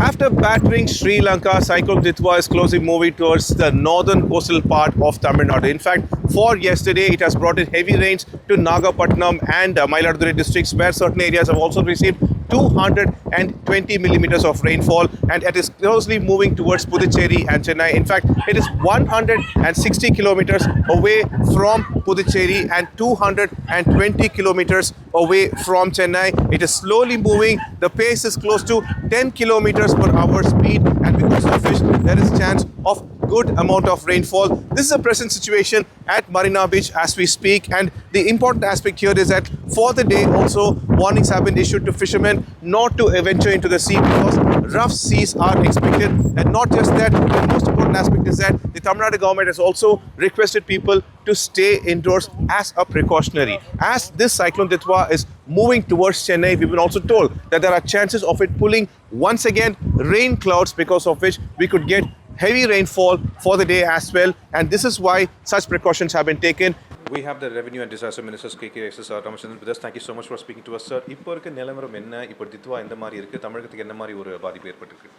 After battering Sri Lanka, Cyclone Ditwah is closely moving towards the northern coastal part of Tamil Nadu. In fact, for yesterday, it has brought in heavy rains to Nagapattinam and Mayiladuthurai districts, where certain areas have also received 220 millimeters of rainfall, and it is closely moving towards Puducherry and Chennai. In fact, it is 160 kilometers away from Puducherry and 220 kilometers away from Chennai. It is slowly moving. The pace is close to 10 kilometers per hour speed, and because of which there is chance of good amount of rainfall. This is the present situation at Marina Beach as we speak, and the important aspect here is that for the day also warnings have been issued to fishermen not to venture into the sea because rough seas are expected. And not just that, the most important aspect is that the Tamil Nadu government has also requested people to stay indoors as a precautionary. As this cyclone Ditwah is moving towards Chennai, we've been also told that there are chances of it pulling once again rain clouds, because of which we could get heavy rainfall for the day as well, and this is why such precautions have been taken. We have the Revenue and Disaster Minister K.K. Ramachandran with us. Thank you so much for speaking to us, sir. இப்போ இருக்க நிலவரம் என்ன? இப்போ Ditwah எந்த மாதிரி இருக்கு? தமிழகத்துக்கு என்ன மாதிரி ஒரு பாதிப்பு ஏற்பட்டிருக்கு?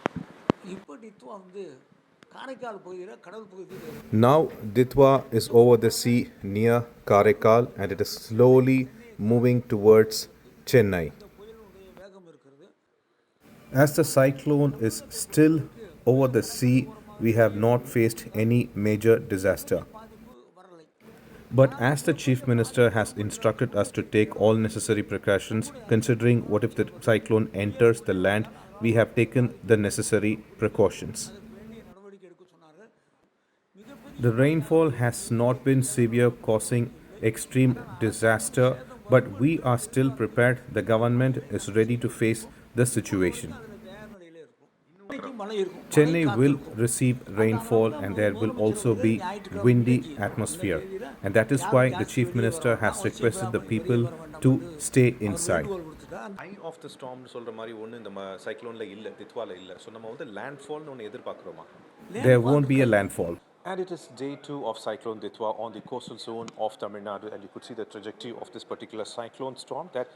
இப்போ தித்வா வந்து காரைக்கால் பகுதியில் கடல் பகுதியில். Now Ditwah is over the sea near Karaikal and it is slowly moving towards Chennai. As the cyclone is still over the sea, we have not faced any major disaster. But as the Chief Minister has instructed us to take all necessary precautions, considering what if the cyclone enters the land, we have taken the necessary precautions. The rainfall has not been severe, causing extreme disaster, but we are still prepared. The government is ready to face the situation. Chennai will receive rainfall and there will also be windy atmosphere, and that is why the Chief Minister has requested the people to stay inside. Eye of the storm சொல்ற மாதிரி ஒண்ணு இந்த சைக்ளோன்ல இல்ல, தித்வால இல்ல. So நம்ம வந்து லேண்ட்ஃபால்னு ஒன்னு எதிர்பார்க்கறோமா? There won't be a landfall. And it is day 2 of Cyclone Ditwah on the coastal zone of Tamil Nadu, and you could see the trajectory of this particular cyclone storm that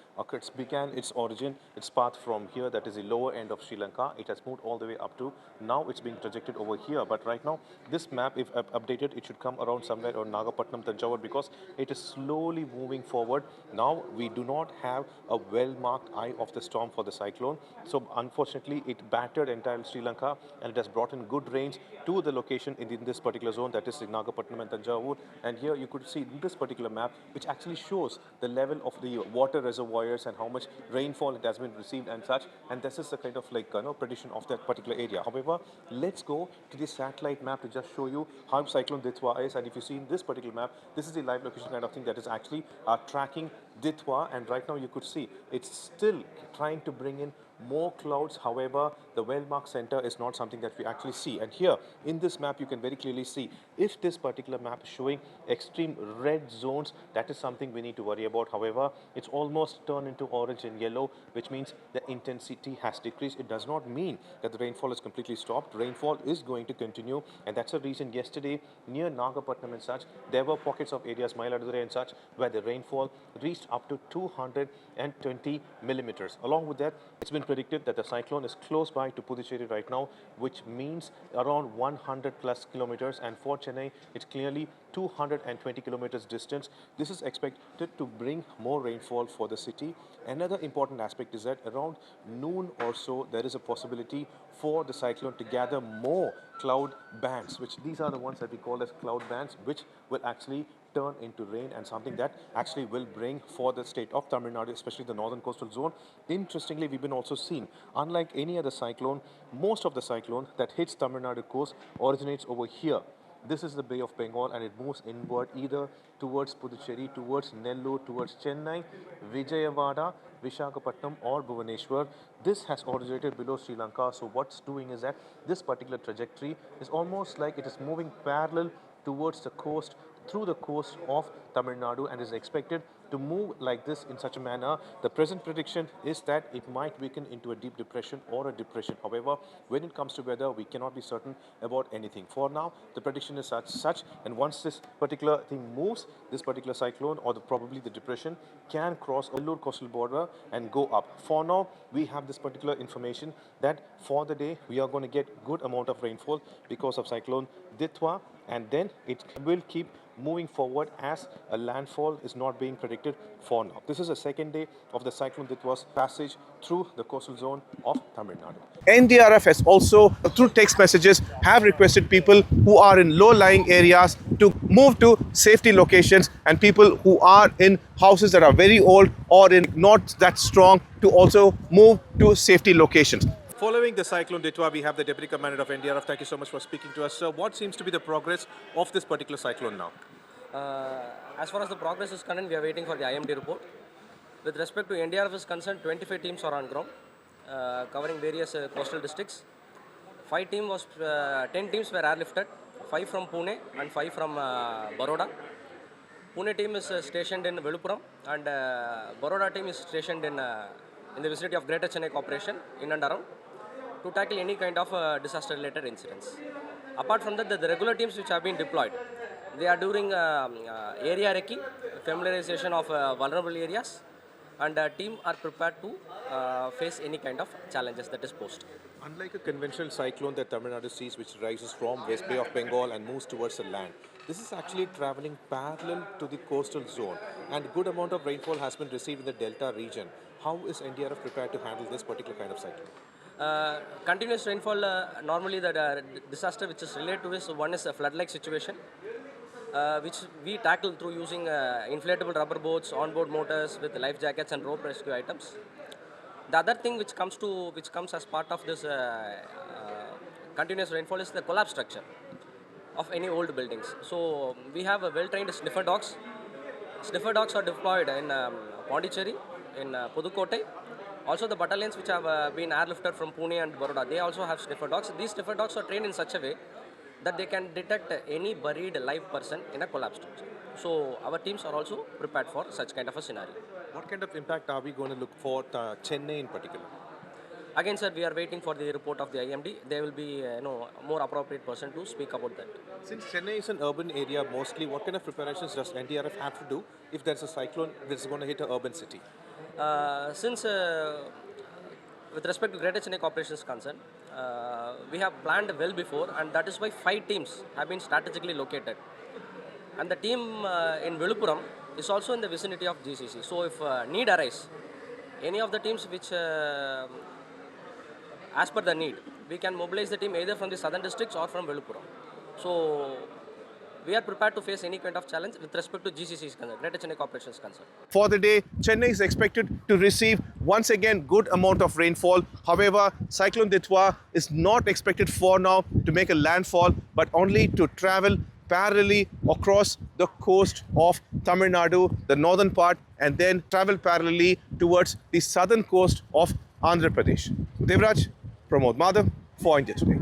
began its origin, its path from here, that is the lower end of Sri Lanka. It has moved all the way up to now it's being projected over here. But right now, this map, if updated, it should come around somewhere around Nagapattinam, Thanjavur, because it is slowly moving forward. Now we do not have a well-marked eye of the storm for the cyclone. So unfortunately, it battered entire Sri Lanka and it has brought in good rains to the location in this particular zone, that is in Nagapattinam and Thanjavur. And here you could see in this particular map, which actually shows the level of the water reservoirs and how much rainfall it has been received and such. And this is the kind of like prediction of that particular area. However, let's go to the satellite map to just show you how Cyclone Ditwah is. And if you see in this particular map, this is the live location kind of thing that is actually tracking Ditwah. And right now you could see it's still trying to bring in more clouds. However, the well-marked center is not something that we actually see. And here in this map, you can very clearly see if this particular map is showing extreme red zones, that is something we need to worry about. However, it's almost turned into orange and yellow, which means the intensity has decreased. It does not mean that the rainfall is completely stopped. Rainfall is going to continue, and that's the reason yesterday near Nagapattinam and such, there were pockets of areas, Mayiladuthurai and such, where the rainfall reached up to 220 millimeters. Along with that, it's been predicted that the cyclone is close by to Puducherry right now, which means around 100 plus kilometers, and for Chennai, it's clearly 220 kilometers distance. This is expected to bring more rainfall for the city. Another important aspect is that around noon or so, there is a possibility for the cyclone to gather more cloud bands, which these are the ones that we call as cloud bands, which will actually turn into rain, and something that actually will bring for the state of Tamil Nadu, especially the northern coastal zone. Interestingly, we've been also seen, unlike any other cyclone, most of the cyclone that hits Tamil Nadu coast originates over here. This is the Bay of Bengal, and it moves inward either towards Puducherry, towards Nellore, towards Chennai, Vijayawada, Visakhapatnam or Bhubaneswar. This has originated below Sri Lanka. So what's doing is that this particular trajectory is almost like it is moving parallel towards the coast, through the coast of Tamil Nadu, and is expected to move like this in such a manner, the present prediction is that it might weaken into a deep depression or a depression. However, when it comes to weather, we cannot be certain about anything. For now, the prediction is such, and once this particular thing moves, this particular cyclone or probably the depression can cross a lower coastal border and go up. For now, we have this particular information that for the day we are going to get good amount of rainfall because of Cyclone Ditwah, and then it will keep moving forward as a landfall is not being predicted for now. This is the second day of the Cyclone Ditwah's passage through the coastal zone of Tamil Nadu. NDRF has also, through text messages, have requested people who are in low-lying areas to move to safety locations, and people who are in houses that are very old or in not that strong to also move to safety locations. Following the Cyclone Ditwah, we have the Deputy Commander of NDRF. Thank you so much for speaking to us. Sir, what seems to be the progress of this particular cyclone now? As far as the progress is concerned, we are waiting for the IMD report. With respect to NDRF is concerned, 25 teams are on ground, covering various coastal districts. 10 teams were airlifted, 5 from Pune and 5 from Baroda. Pune team is stationed in Vilupuram, and Baroda team is stationed in the vicinity of Greater Chennai Corporation in and around, to tackle any kind of disaster-related incidents. Apart from that, the regular teams which have been deployed, they are doing area recce, familiarization of vulnerable areas, and team are prepared to face any kind of challenges that is posed. Unlike a conventional cyclone that Tamil Nadu sees, which rises from West Bay of Bengal and moves towards the land, this is actually traveling parallel to the coastal zone, and good amount of rainfall has been received in the Delta region. How is NDRF prepared to handle this particular kind of cyclone? Continuous rainfall, normally the disaster which is related to is, one is a flood-like situation, which we tackle through using inflatable rubber boats, onboard motors with life jackets and rope rescue items. The other thing which comes as part of this continuous rainfall is the collapse structure of any old buildings. So we have a well-trained sniffer dogs. Sniffer dogs are deployed in Pondicherry, in Pudukkottai. Also the battalions which have been airlifted from Pune and Baroda, they also have sniffer dogs. These sniffer dogs are trained in such a way that they can detect any buried live person in a collapse structure. So our teams are also prepared for such kind of a scenario. What kind of impact are we going to look for Chennai in particular? Again, sir, we are waiting for the report of the IMD. There will be more appropriate person to speak about that. Since Chennai is an urban area mostly, what kind of preparations does NDRF have to do if there's a cyclone that's going to hit an urban city? With respect to Greater Chennai Corporation is concerned, we have planned well before, and that is why 5 teams have been strategically located. And the team in Vilupuram is also in the vicinity of GCC. So if need arise, any of the teams which, as per the need, we can mobilize the team either from the southern districts or from Vilupuram. So we are prepared to face any kind of challenge with respect to GCC's concern, Greater Chennai Corporation is concerned. For the day, Chennai is expected to receive once again good amount of rainfall. However, Cyclone Ditwah is not expected for now to make a landfall, but only to travel parallelly across the coast of Tamil Nadu, the northern part, and then travel parallelly towards the southern coast of Andhra Pradesh. Devraj, Pramod Madhav for India Today.